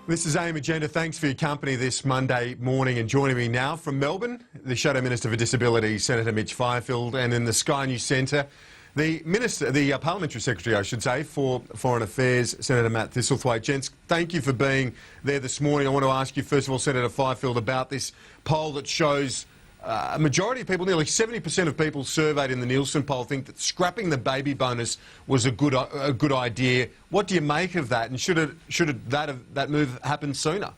This is AIM Agenda. Thanks for your company this Monday morning, and joining me now from Melbourne, the Shadow Minister for Disability, Senator Mitch Fifield, and in the Sky News Centre, the Parliamentary Secretary, I should say, for Foreign Affairs, Senator Matt Thistlethwaite. Gents, thank you for being there this morning. I want to ask you, first of all, Senator Fifield, about this poll that shows a majority of people, nearly 70% of people surveyed in the Nielsen poll, think that scrapping the baby bonus was a good idea. What do you make of that, and should that move happen sooner?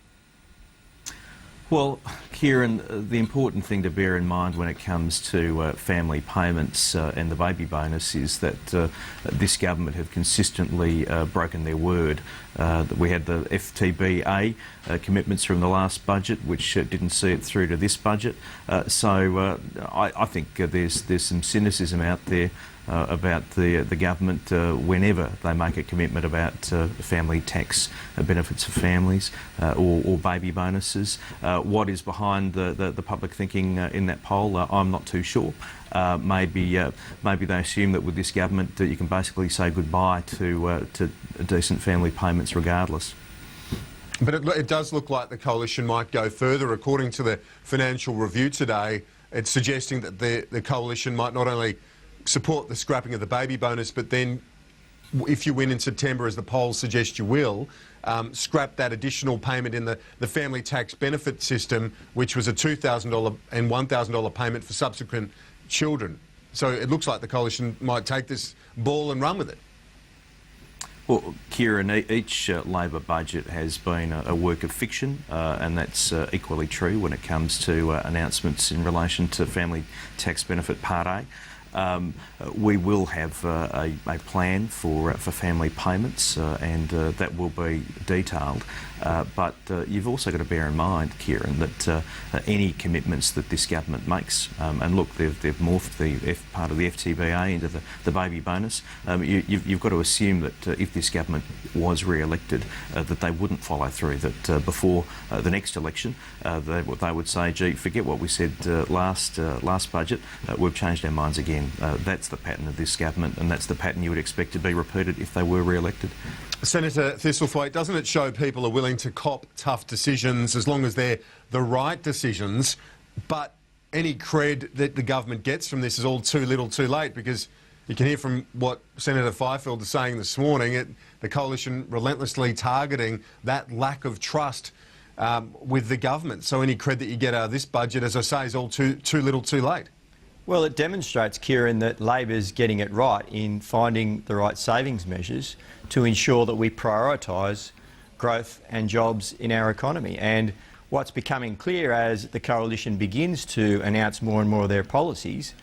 Well, Kieran, the important thing to bear in mind when it comes to family payments and the baby bonus is that this government have consistently broken their word. We had the FTBA commitments from the last budget, which didn't see it through to this budget. So I think there's some cynicism out there about the government whenever they make a commitment about family tax benefits for families or baby bonuses. What is behind the public thinking in that poll, I'm not too sure. Maybe they assume that with this government you can basically say goodbye to decent family payments regardless. But it does look like the coalition might go further. According to the Financial Review today, it's suggesting that the coalition might not only support the scrapping of the baby bonus, but then, if you win in September, as the polls suggest you will, scrap that additional payment in the family tax benefit system, which was a $2,000 and $1,000 payment for subsequent children. So it looks like the coalition might take this ball and run with it. Well, Kieran, each Labor budget has been a work of fiction, and that's equally true when it comes to announcements in relation to family tax benefit Part A. We will have a plan for family payments, and that will be detailed. But you've also got to bear in mind, Kieran, that any commitments that this government makes, and look, they've morphed the part of the FTBA into the baby bonus. You've got to assume that if this government was re-elected, that they wouldn't follow through. That before the next election, they would say, "Gee, forget what we said last budget. We've changed our minds again." That's the pattern of this government, and that's the pattern you would expect to be repeated if they were re-elected. Senator Thistlethwaite, doesn't it show people are willing to cop tough decisions as long as they're the right decisions, but any cred that the government gets from this is all too little too late? Because you can hear from what Senator Fifield is saying this morning, the coalition relentlessly targeting that lack of trust with the government. So any cred that you get out of this budget, as I say, is all too little too late. Well, it demonstrates, Kieran, that Labor's getting it right in finding the right savings measures to ensure that we prioritise growth and jobs in our economy. And what's becoming clear as the coalition begins to announce more and more of their policies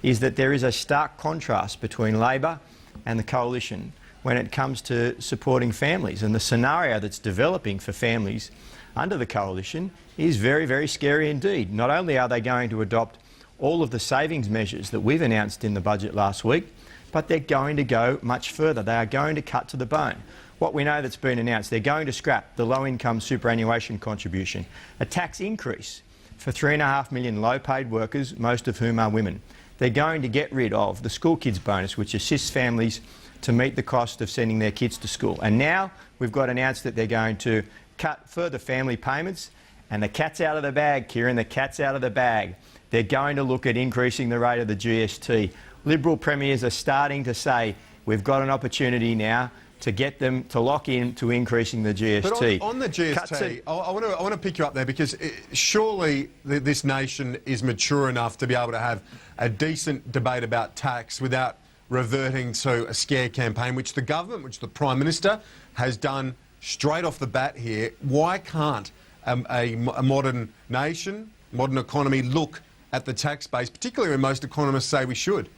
is that there is a stark contrast between Labor and the coalition when it comes to supporting families. And the scenario that's developing for families under the coalition is very, very scary indeed. Not only are they going to adopt all of the savings measures that we've announced in the budget last week, but they're going to go much further. They are going to cut to the bone. What we know that's been announced, they're going to scrap the low-income superannuation contribution, a tax increase for 3.5 million low-paid workers, most of whom are women. They're going to get rid of the school kids bonus, which assists families to meet the cost of sending their kids to school. And now we've got announced that they're going to cut further family payments, and the cat's out of the bag, Kieran, the cat's out of the bag. They're going to look at increasing the rate of the GST. Liberal premiers are starting to say we've got an opportunity now to get them to lock in to increasing the GST. But on the GST, I want to pick you up there, because surely this nation is mature enough to be able to have a decent debate about tax without reverting to a scare campaign, which the government, which the Prime Minister has done straight off the bat here. Why can't a modern nation, modern economy, look at the tax base, particularly when most economists say we should?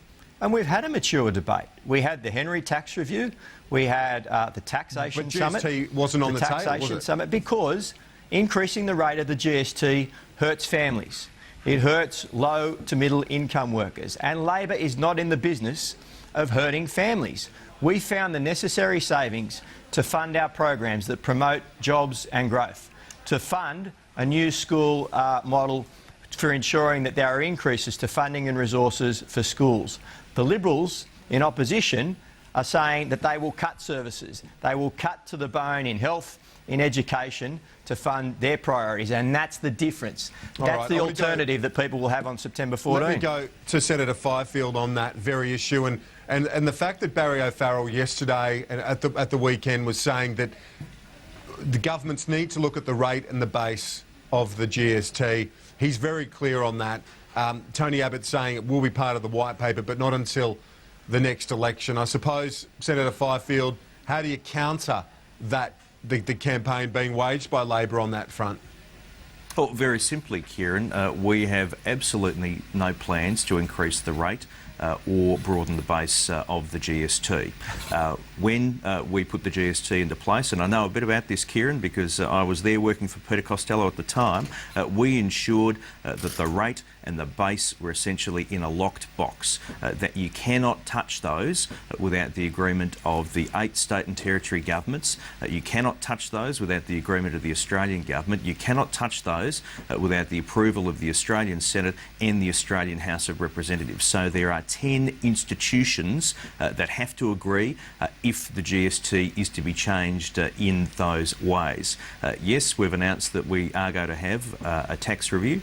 And we've had a mature debate. We had the Henry Tax Review, we had the Taxation Summit. But GST wasn't on the table, was it? Taxation Summit, because increasing the rate of the GST hurts families. It hurts low to middle income workers. And Labor is not in the business of hurting families. We found the necessary savings to fund our programs that promote jobs and growth, to fund a new school model for ensuring that there are increases to funding and resources for schools. The Liberals in opposition are saying that they will cut services. They will cut to the bone in health, in education, to fund their priorities, and that's the difference. That's the alternative that people will have on September 14. Let me go to Senator Fifield on that very issue, and the fact that Barry O'Farrell yesterday and at the weekend was saying that the governments need to look at the rate and the base of the GST. He's very clear on that. Tony Abbott saying it will be part of the white paper, but not until the next election. I suppose, Senator Fifield, how do you counter that, the campaign being waged by Labor on that front? Well, very simply, Kieran, we have absolutely no plans to increase the rate or broaden the base of the GST. When we put the GST into place, and I know a bit about this, Kieran, because I was there working for Peter Costello at the time, we ensured that the rate and the base were essentially in a locked box, that you cannot touch those without the agreement of the 8 state and territory governments. You cannot touch those without the agreement of the Australian government. You cannot touch those without the approval of the Australian Senate and the Australian House of Representatives. So there are 10 institutions that have to agree if the GST is to be changed in those ways. Yes, we've announced that we are going to have a tax review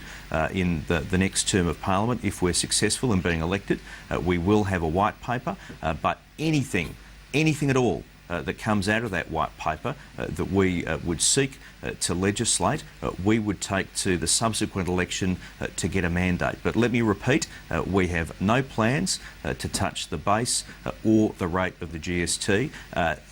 in the next term of Parliament. If we're successful in being elected, we will have a white paper, but anything at all that comes out of that white paper that we would seek to legislate, we would take to the subsequent election to get a mandate. But let me repeat, we have no plans to touch the base or the rate of the GST.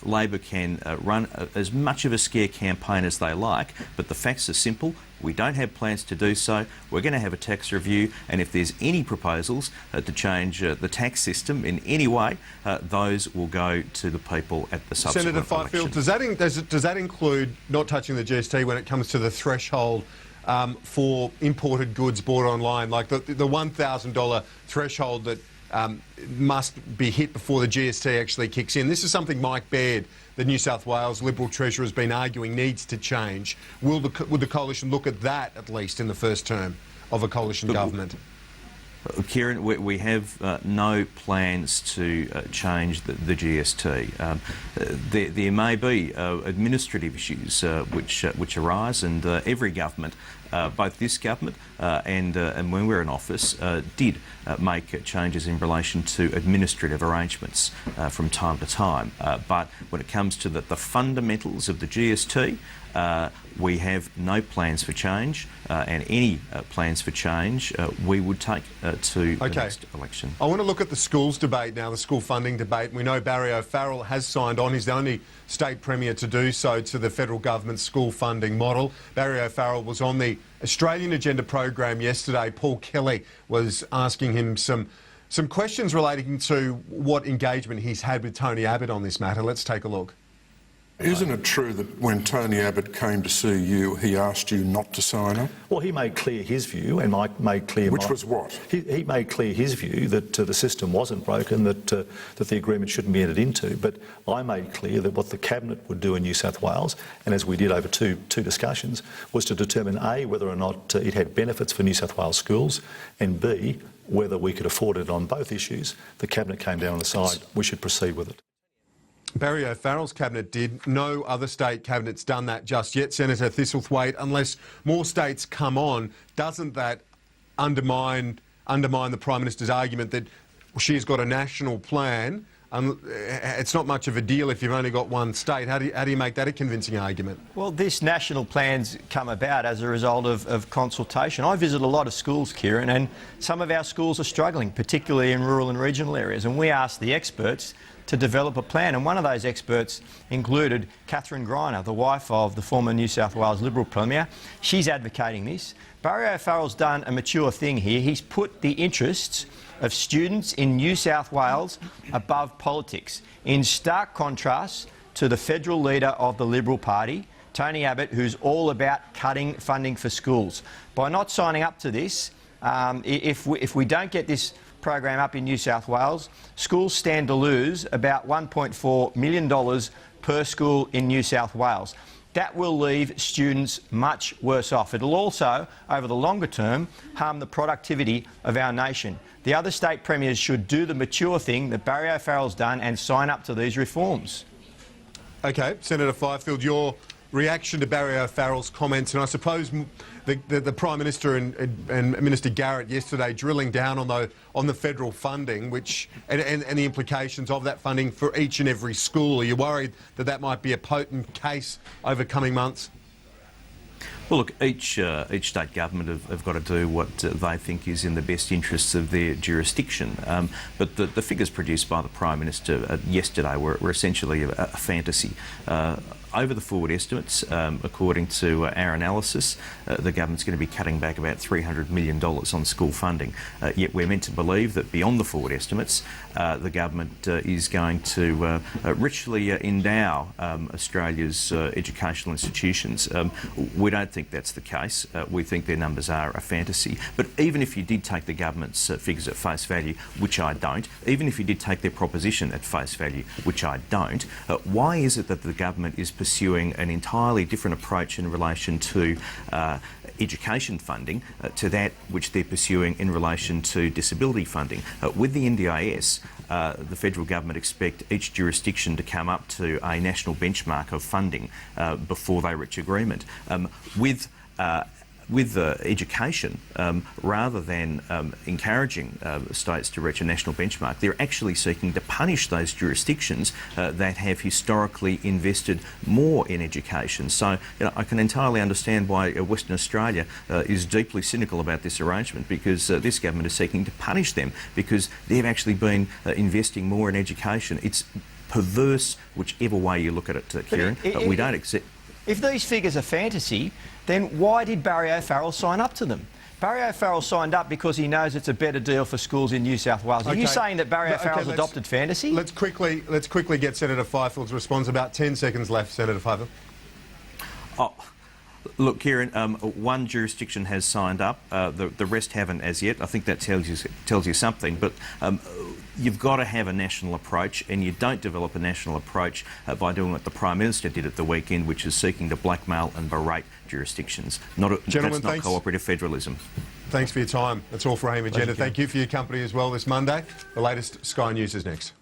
Labor can run as much of a scare campaign as they like, but the facts are simple. We don't have plans to do so. We're going to have a tax review, and if there's any proposals to change the tax system in any way, those will go to the people at the subsequent Senator Fifield, election. does that include not touching the GST when it comes to the threshold for imported goods bought online, like the $1,000 threshold that must be hit before the GST actually kicks in? This is something Mike Baird, the New South Wales Liberal Treasurer, has been arguing needs to change. Would the Coalition look at that, at least in the first term of a Coalition government? Kieran, we have no plans to change the GST. There may be administrative issues which arise, and every government, both this government and when we're in office, did make changes in relation to administrative arrangements from time to time. But when it comes to the fundamentals of the GST, we have no plans for change, and any plans for change we would take to the next election. I want to look at the schools debate now, the school funding debate. We know Barry O'Farrell has signed on. He's the only state premier to do so to the federal government's school funding model. Barry O'Farrell was on the Australian Agenda program yesterday. Paul Kelly was asking him some questions relating to what engagement he's had with Tony Abbott on this matter. Let's take a look. Isn't it true that when Tony Abbott came to see you, he asked you not to sign up? Well, he made clear his view, and Mike made clear Which was what? He made clear his view that the system wasn't broken, that the agreement shouldn't be entered into. But I made clear that what the Cabinet would do in New South Wales, and as we did over two discussions, was to determine A, whether or not it had benefits for New South Wales schools, and B, whether we could afford it on both issues. The Cabinet came down and decided we should proceed with it. Barry O'Farrell's cabinet did. No other state cabinet's done that just yet. Senator Thistlethwaite, unless more states come on, doesn't that undermine the Prime Minister's argument that she's got a national plan? It's not much of a deal if you've only got one state. How do you make that a convincing argument? Well, this national plan's come about as a result of consultation. I visit a lot of schools, Kieran, and some of our schools are struggling, particularly in rural and regional areas, and we asked the experts to develop a plan, and one of those experts included Catherine Greiner, the wife of the former New South Wales Liberal Premier. She's advocating this. Barry O'Farrell's done a mature thing here. He's put the interests of students in New South Wales above politics, in stark contrast to the federal leader of the Liberal Party, Tony Abbott, who's all about cutting funding for schools. By not signing up to this, if we don't get this program up in New South Wales, schools stand to lose about $1.4 million per school in New South Wales. that will leave students much worse off. It'll also, over the longer term, harm the productivity of our nation. The other state premiers should do the mature thing that Barry O'Farrell's done and sign up to these reforms. Okay, Senator Fifield, your reaction to Barry O'Farrell's comments, and I suppose the Prime Minister and Minister Garrett yesterday drilling down on the federal funding, which and the implications of that funding for each and every school. Are you worried that that might be a potent case over coming months? Well, look, each state government have got to do what they think is in the best interests of their jurisdiction. But the figures produced by the Prime Minister yesterday were essentially a fantasy. Over the forward estimates, according to our analysis, the government's going to be cutting back about $300 million on school funding. Yet we're meant to believe that beyond the forward estimates, the government is going to richly endow Australia's educational institutions. We don't think that's the case. We think their numbers are a fantasy. But even if you did take the government's figures at face value, which I don't, even if you did take their proposition at face value, which I don't, why is it that the government is pursuing an entirely different approach in relation to education funding to that which they're pursuing in relation to disability funding? With the NDIS, the federal government expect each jurisdiction to come up to a national benchmark of funding before they reach agreement. With education, rather than encouraging states to reach a national benchmark, they're actually seeking to punish those jurisdictions that have historically invested more in education. So I can entirely understand why Western Australia is deeply cynical about this arrangement, because this government is seeking to punish them because they've actually been investing more in education. It's perverse whichever way you look at it, Kieran. We don't accept... If these figures are fantasy, then why did Barry O'Farrell sign up to them? Barry O'Farrell signed up because he knows it's a better deal for schools in New South Wales. Are you saying that Barry O'Farrell's adopted fantasy? Let's quickly get Senator Fifield's response. About 10 seconds left, Senator Fifield. Oh, look, Kieran, one jurisdiction has signed up. The rest haven't as yet. I think that tells you something. But you've got to have a national approach, and you don't develop a national approach by doing what the Prime Minister did at the weekend, which is seeking to blackmail and berate jurisdictions. Gentlemen, that's not cooperative federalism. Thanks for your time. That's all for AIM Agenda. Thank you for your company as well this Monday. The latest Sky News is next.